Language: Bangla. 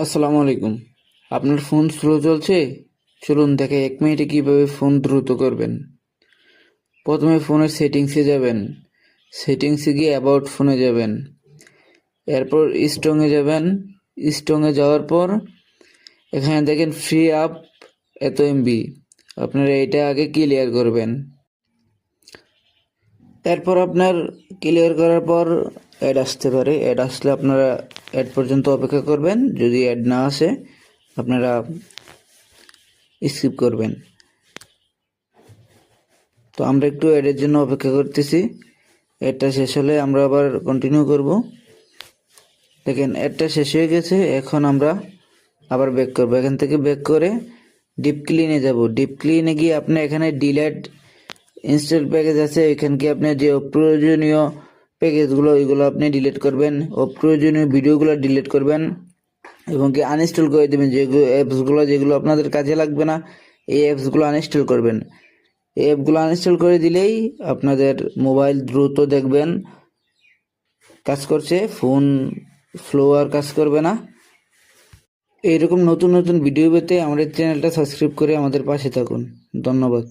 আসসালামু আলাইকুম। আপনার ফোন স্লো চলছে? চলুন দেখে 1 মিনিটে কিভাবে ফোন দ্রুত করবেন। প্রথমে ফোনের সেটিংসে যাবেন। সেটিংসে গিয়ে অ্যাবাউট ফোনে যাবেন। এরপর স্ট্রংয়ে যাবেন। স্ট্রংয়ে যাওয়ার পর এখানে দেখেন ফ্রি আপ এত এমবি। আপনারা এটা আগে ক্লিয়ার করবেন। এরপর আপনার ক্লিয়ার করার পর অ্যাড আসতে পারে। অ্যাড আসলে আপনারা অ্যাড পর্যন্ত অপেক্ষা করবেন। যদি অ্যাড না আসে আপনারা স্কিপ করবেন। তো আমরা একটু অ্যাডের জন্য অপেক্ষা করতেছি। অ্যাডটা শেষ হলে আমরা আবার কন্টিনিউ করব। দেখেন অ্যাডটা শেষ হয়ে গেছে। এখন আমরা আবার ব্যাক করব। এখান থেকে ব্যাক করে ডিপ ক্লিনে যাব। ডিপ ক্লিনে গিয়ে আপনি এখানে ডিলেট ইনস্টল প্যাকেজ আছে, এখান কি আপনি যে অপ্রয়োজনীয় প্যাকেজগুলো ওইগুলো আপনি ডিলিট করবেন, অপ্রয়োজনীয় ভিডিওগুলো ডিলিট করবেন এবং কি আনইনস্টল করে দেবেন। যেগুলো অ্যাপসগুলো যেগুলো আপনাদের কাজে লাগবে না এই অ্যাপসগুলো আনইনস্টল করবেন। এই অ্যাপগুলো আনইনস্টল করে দিলেই আপনাদের মোবাইল দ্রুত দেখবেন কাজ করছে, ফোন স্লো আর কাজ করবে না। এইরকম নতুন নতুন ভিডিও পেতে আমাদের চ্যানেলটা সাবস্ক্রাইব করে আমাদের পাশে থাকুন। ধন্যবাদ।